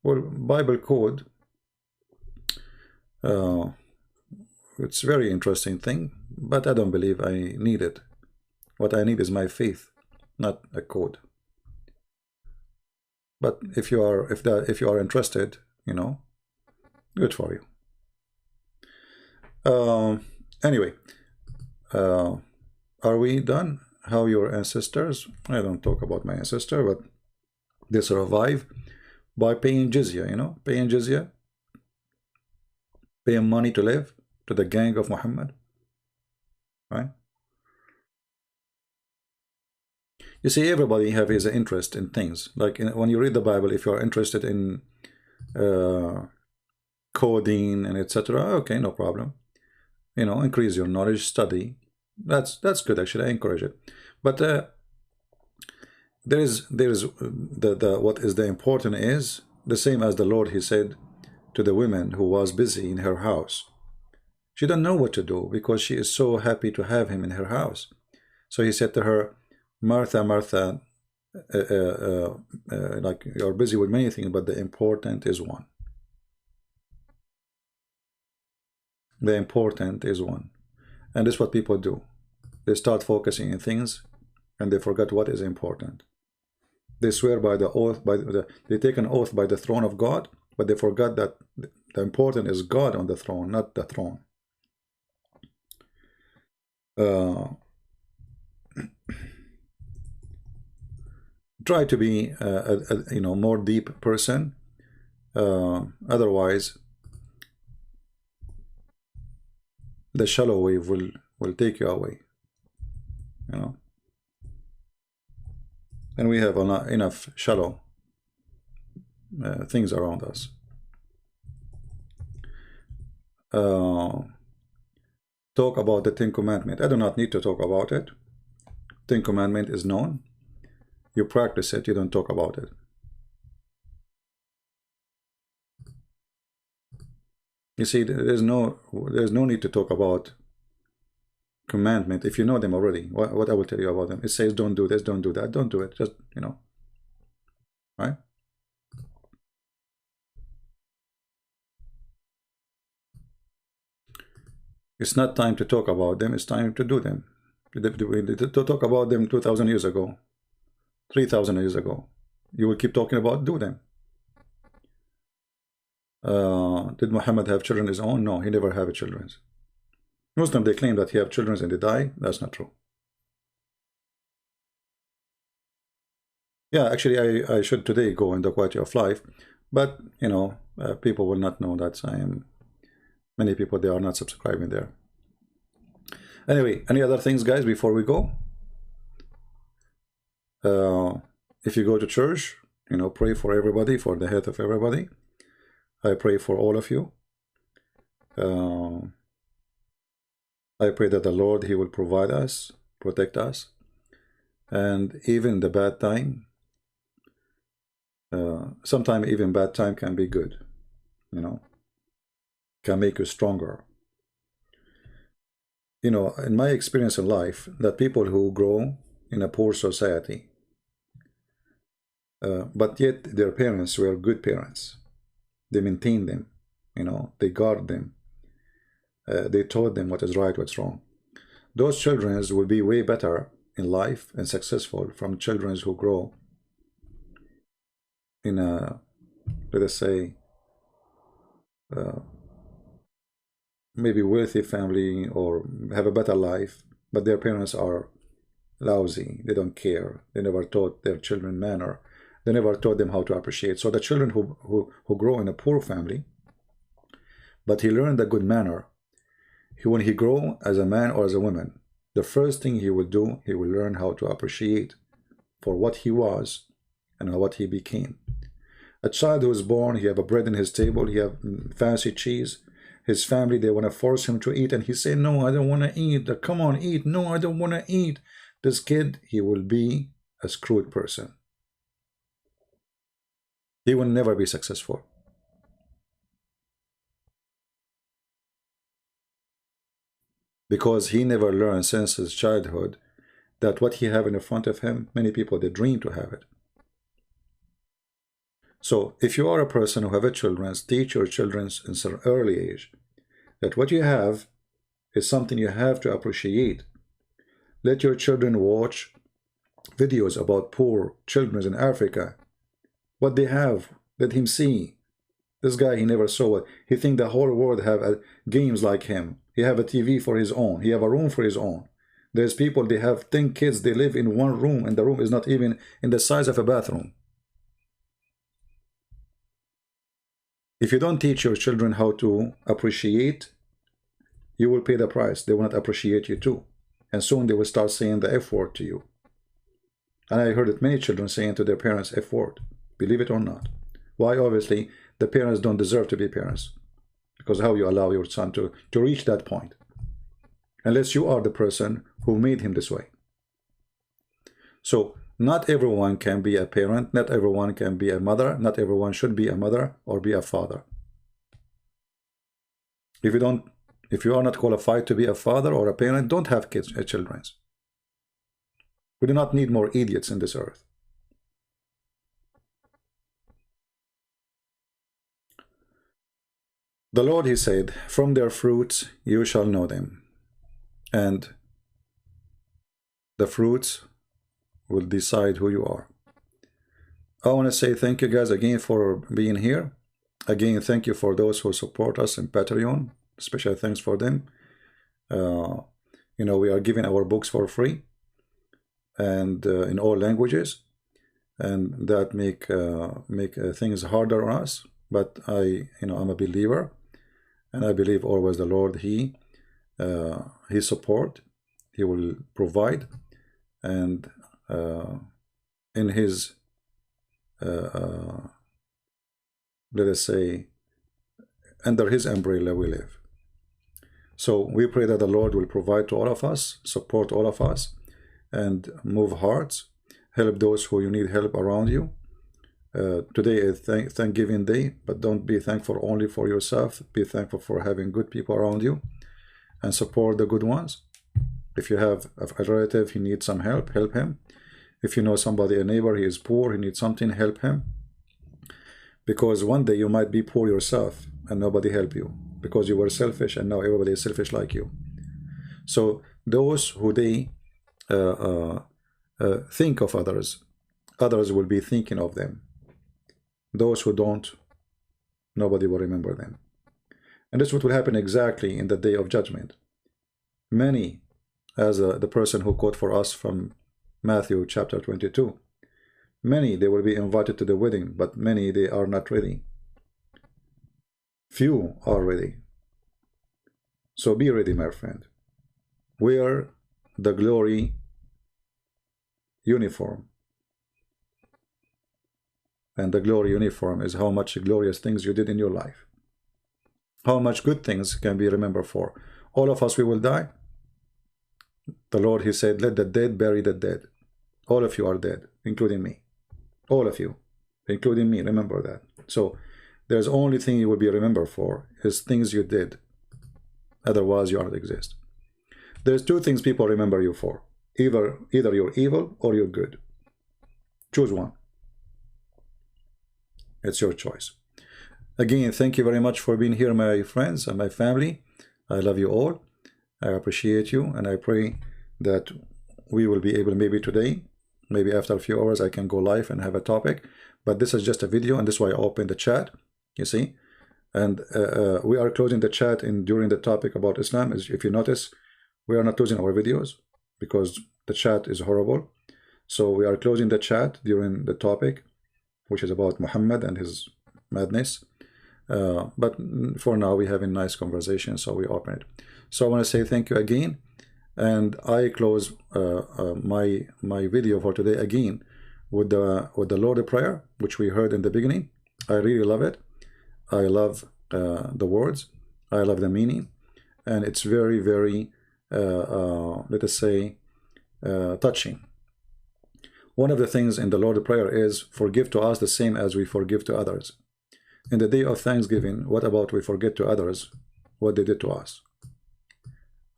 Speaker 2: Well, Bible code, it's a very interesting thing, but I don't believe I need it. What I need is my faith, not a code. But if you are interested, you know, good for you. Anyway, are we done? How your ancestors? I don't talk about my ancestor, but they survive by paying jizya. You know, paying jizya, paying money to live to the gang of Muhammad, right? You see, everybody have his interest in things. Like when you read the Bible, if you are interested in coding and etc., okay, no problem. You know, increase your knowledge, study. That's good, actually. I encourage it. But there is what is the important is the same as the Lord. He said to the woman who was busy in her house. She doesn't know what to do because she is so happy to have him in her house. So he said to her, Martha, Martha, like you're busy with many things, but the important is one. The important is one. And this is what people do. They start focusing on things and they forget what is important. They swear by the oath, they take an oath by the throne of God, but they forgot that the important is God on the throne, not the throne. Try to be you know, more deep person. Otherwise, the shallow wave will take you away. You know, and we have enough shallow things around us. Talk about the 10 Commandments. I do not need to talk about it. 10 Commandments is known. You practice it, you don't talk about it. You see, there's no need to talk about commandment if you know them already. What I will tell you about them. It says don't do this, don't do that, don't do it. Just, you know, right? It's not time to talk about them, it's time to do them. To talk about them 2,000 years ago, 3,000 years ago. You will keep talking about do them. Did Muhammad have children his own? No, he never had children. Muslim, they claim that he have children and they die. That's not true. Yeah, actually, I should today go in the quality of life, but you know, people will not know that I am. Many people, they are not subscribing there. Anyway, any other things, guys, before we go? If you go to church, you know, pray for everybody, for the health of everybody. I pray for all of you. I pray that the Lord, He will provide us, protect us, and even the bad time. Sometimes even bad time can be good, you know, can make you stronger. You know, in my experience in life, that people who grow in a poor society, but yet their parents were good parents. They maintained them, you know, they guard them. They taught them what is right, what's wrong. Those children will be way better in life and successful from children who grow in a, let us say, maybe wealthy family or have a better life, but their parents are lousy. They don't care. They never taught their children manner. They never taught them how to appreciate. So the children who grow in a poor family, but he learned a good manner, when he grow as a man or as a woman, the first thing he will do, he will learn how to appreciate for what he was and what he became. A child who is born, he have a bread in his table, he have fancy cheese. His family, they want to force him to eat, and he say, no, I don't want to eat. Come on, eat. No, I don't want to eat. This kid, he will be a screwed person. He will never be successful. Because he never learned since his childhood that what he have in front of him, many people, they dream to have it. So if you are a person who have a children, teach your children in an early age that what you have is something you have to appreciate. Let your children watch videos about poor children in Africa. What they have, let him see. This guy, he never saw it. He think the whole world have games like him. He have a TV for his own. He have a room for his own. There's people, they have 10 kids. They live in one room, and the room is not even in the size of a bathroom. If you don't teach your children how to appreciate, you will pay the price. They will not appreciate you too. And soon they will start saying the F word to you. And I heard it many children saying to their parents, F word. Believe it or not. Why? Obviously, the parents don't deserve to be parents. Because how you allow your son to reach that point? Unless you are the person who made him this way. So, not everyone can be a parent. Not everyone can be a mother. Not everyone should be a mother or be a father. If you are not qualified to be a father or a parent, don't have kids, children. We do not need more idiots in this earth. The Lord, He said, from their fruits you shall know them. And the fruits will decide who you are. I want to say thank you guys again for being here. Again, thank you for those who support us in Patreon. Special thanks for them. You know, we are giving our books for free and in all languages, and that make things harder on us. But I'm a believer, and I believe always the Lord, He support, He will provide, and in His let us say, under His umbrella we live. So we pray that the Lord will provide to all of us, support all of us, and move hearts, help those who you need help around you. Today is Thanksgiving Day, but don't be thankful only for yourself. Be thankful for having good people around you, and support the good ones. If you have a relative, he needs some help, help him. If you know somebody, a neighbor, he is poor, he needs something, help him. Because one day you might be poor yourself and nobody help you because you were selfish, and now everybody is selfish like you. So those who they think of others, others will be thinking of them. Those who don't Nobody will remember them. And this is what will happen exactly in the day of judgment. Many, as the person who quote for us from Matthew chapter 22, many, they will be invited to the wedding, but many, they are not ready. Few are ready. So be ready, my friend. Wear the glory uniform. And the glory uniform is how much glorious things you did in your life. How much good things can be remembered for. All of us, we will die. The Lord, he said, let the dead bury the dead. All of you are dead, including me. All of you, including me, remember that. So there's only thing you will be remembered for is things you did. Otherwise, you don't exist. There's two things people remember you for. Either you're evil or you're good. Choose one. It's your choice. Again, thank you very much for being here, my friends and my family. I love you all. I appreciate you, and I pray that we will be able, maybe today, maybe after a few hours, I can go live and have a topic. But this is just a video, and this is why I opened the chat, you see. And we are closing the chat during the topic about Islam. If you notice, we are not closing our videos because the chat is horrible. So we are closing the chat during the topic, which is about Muhammad and his madness. But for now, we have a nice conversation, so we open it. So I want to say thank you again, and I close my video for today again with the Lord's Prayer, which we heard in the beginning. I really love it. I love the words. I love the meaning, and it's very, very let us say touching. One of the things in the Lord's Prayer is forgive to us the same as we forgive to others. In the day of Thanksgiving, what about we forget to others what they did to us?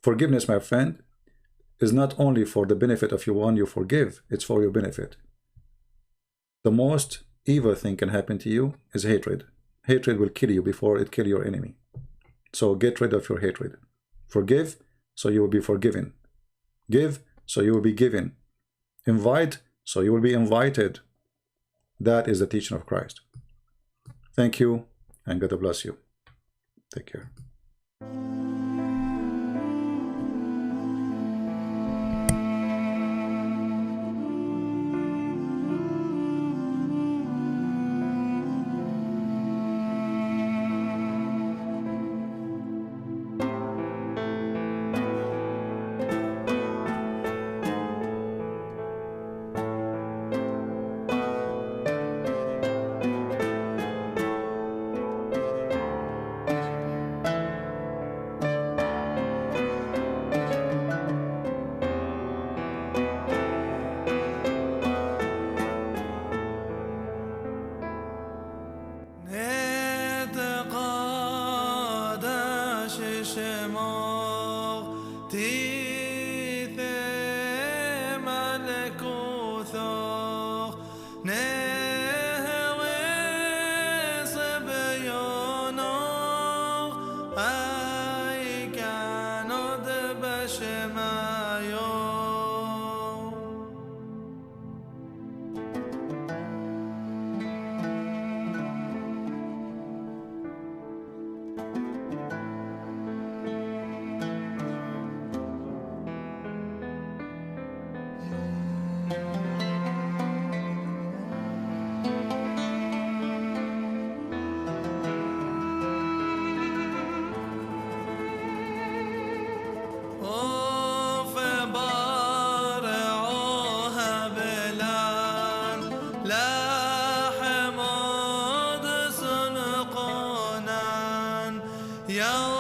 Speaker 2: Forgiveness, my friend, is not only for the benefit of one you forgive, it's for your benefit. The most evil thing can happen to you is hatred. Hatred will kill you before it kills your enemy. So get rid of your hatred. Forgive, so you will be forgiven. Give, so you will be given. Invite, so you will be invited. That is the teaching of Christ. Thank you, and God bless you. Take care.
Speaker 1: يا